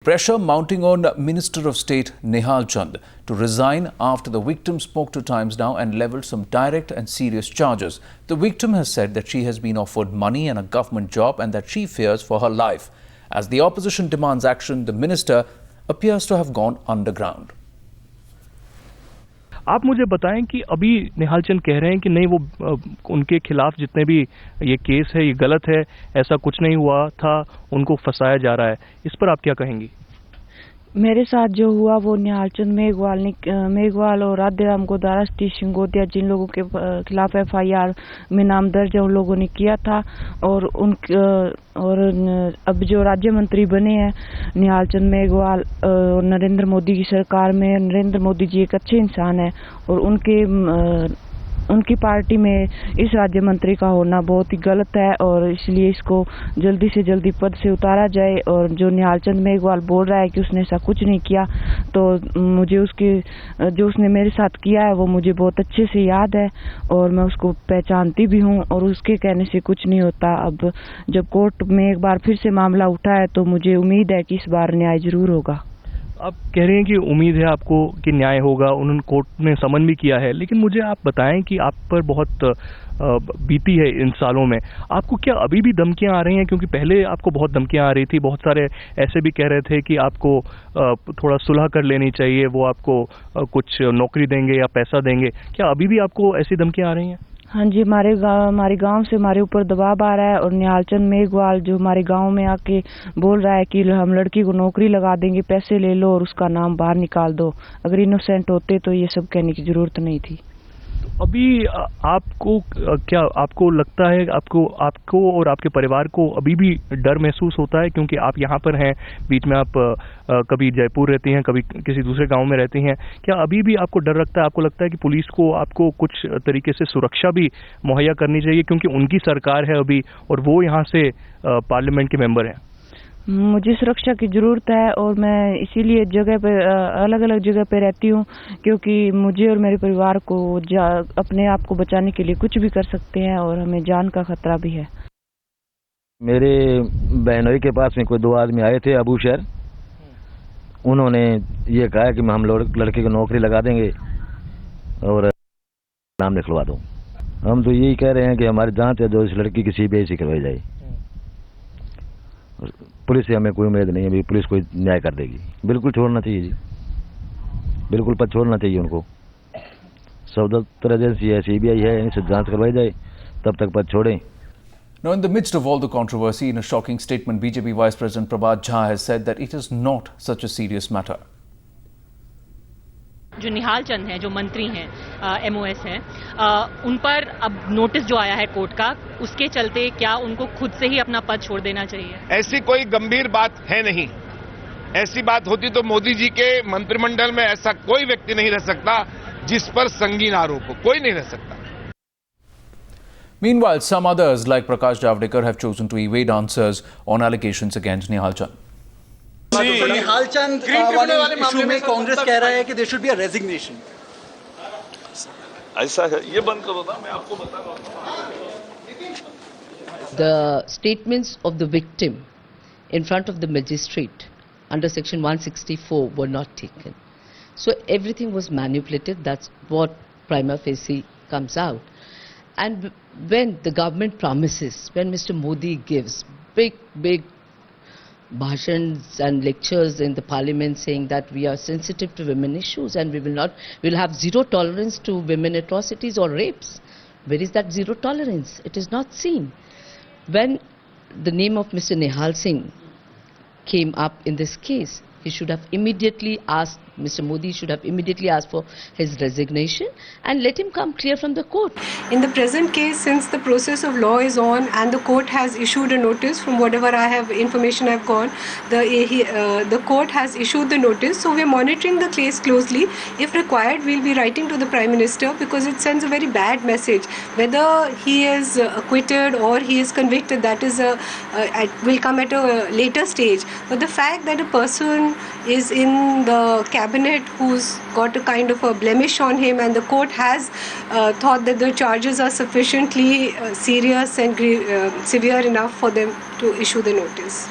Pressure mounting on Minister of State Nehal Chand to resign after the victim spoke to Times Now and levelled some direct and serious charges. The victim has said that she has been offered money and a government job and that she fears for her life. As the opposition demands action, the minister appears to have gone underground. आप मुझे बताएं कि अभी निहाल चंद कह रहे हैं कि नहीं, वो उनके खिलाफ जितने भी ये केस है ये गलत है, ऐसा कुछ नहीं हुआ था, उनको फंसाया जा रहा है। इस पर आप क्या कहेंगी? मेरे साथ जो हुआ वो निहाल चंद मेघवाल और राधेराम गोदारा, सतीश सिंगोदिया, जिन लोगों के खिलाफ FIR में नाम दर्ज है, उन लोगों ने किया था। और अब जो राज्य मंत्री बने हैं निहाल चंद मेघवाल और नरेंद्र मोदी की सरकार में, नरेंद्र मोदी जी एक अच्छे इंसान है और उनकी पार्टी में इस राज्य मंत्री का होना बहुत ही गलत है और इसलिए इसको जल्दी से जल्दी पद से उतारा जाए। और जो निहाल चंद मेघवाल बोल रहा है कि उसने ऐसा कुछ नहीं किया, तो मुझे जो उसने मेरे साथ किया है वो मुझे बहुत अच्छे से याद है और मैं उसको पहचानती भी हूँ और उसके कहने से कुछ नहीं होता। अब जब कोर्ट में एक बार फिर से मामला उठा है तो मुझे उम्मीद है कि इस बार न्याय जरूर होगा। आप कह रहे हैं कि उम्मीद है आपको कि न्याय होगा, उन्होंने कोर्ट ने समन भी किया है, लेकिन मुझे आप बताएं कि आप पर बहुत बीती है इन सालों में, आपको क्या अभी भी धमकियां आ रही हैं? क्योंकि पहले आपको बहुत धमकियां आ रही थी, बहुत सारे ऐसे भी कह रहे थे कि आपको थोड़ा सुलह कर लेनी चाहिए, वो आपको कुछ नौकरी देंगे या पैसा देंगे। क्या अभी भी आपको ऐसी धमकियां आ रही हैं? हाँ जी, हमारे गांव से हमारे ऊपर दबाव आ रहा है और निहाल चंद मेघवाल जो हमारे गांव में आके बोल रहा है कि हम लड़की को नौकरी लगा देंगे, पैसे ले लो और उसका नाम बाहर निकाल दो। अगर इनोसेंट होते तो ये सब कहने की जरूरत नहीं थी। अभी आपको लगता है आपको और आपके परिवार को अभी भी डर महसूस होता है? क्योंकि आप यहाँ पर हैं, बीच में आप कभी जयपुर रहती हैं, कभी किसी दूसरे गांव में रहती हैं। क्या अभी भी आपको डर लगता है? आपको लगता है कि पुलिस को आपको कुछ तरीके से सुरक्षा भी मुहैया करनी चाहिए, क्योंकि उनकी सरकार है अभी और वो यहाँ से पार्लियामेंट के मेंबर हैं? मुझे सुरक्षा की जरूरत है और मैं इसीलिए अलग अलग जगह पे रहती हूँ, क्योंकि मुझे और मेरे परिवार को अपने आप को बचाने के लिए कुछ भी कर सकते हैं और हमें जान का खतरा भी है। मेरे बहनोई के पास में कोई 2 आदमी आए थे अबू शहर, उन्होंने ये कहा कि हम लड़के को नौकरी लगा देंगे और नाम लिखवा दो। हम तो यही कह रहे हैं कि हमारी जांच है जो इस लड़की की CBI करवाई जाए। पुलिस से हमें कोई उम्मीद नहीं है, पुलिस कोई न्याय कर देगी। बिल्कुल छोड़ना चाहिए जी, बिल्कुल पद छोड़ना चाहिए उनको। सदर एजेंसी है, CBI है, इनसे जांच करवाई जाए, तब तक पद छोड़ें। Now, in the midst of all the controversy, in a shocking statement, BJP Vice President Prabhat Jha has said that it is not such a serious matter. जो निहाल चंद हैं, जो मंत्री हैं, MOS हैं, उन पर अब नोटिस जो आया है कोर्ट का, उसके चलते क्या उनको खुद से ही अपना पद छोड़ देना चाहिए? ऐसी कोई गंभीर बात है नहीं। ऐसी बात होती तो मोदी जी के मंत्रिमंडल में ऐसा कोई व्यक्ति नहीं रह सकता जिस पर संगीन आरोप हो, कोई नहीं रह सकता। Meanwhile, some others like Prakash Javadekar have chosen to evade answers on allegations against Nehal Chand. Nihal Chand वाले इशू में कांग्रेस कह रहा है कि there should be a resignation. ऐसा है, ये बंद करो ना, मैं आपको बता रहा हूं। The statements of the victim in front of the magistrate under section 164 were not taken, so everything was manipulated. That's what prima facie comes out. And when the government promises, when Mr. Modi gives big bhashans and lectures in the parliament saying that we are sensitive to women issues and we'll have zero tolerance to women atrocities or rapes. Where is that zero tolerance? It is not seen. When the name of Mr. Nehal Singh came up in this case, he should have immediately asked, Mr. Modi should have immediately asked for his resignation and let him come clear from the court. In the present case, since the process of law is on and the court has issued a notice, from whatever I have information I've gone, the court has issued the notice, so we are monitoring the case closely. If required, we'll be writing to the Prime Minister because it sends a very bad message. Whether he is acquitted or he is convicted, that is will come at a later stage. But the fact that a person is in the cabinet who's got a kind of a blemish on him and the court has thought that the charges are sufficiently serious and severe enough for them to issue the notice.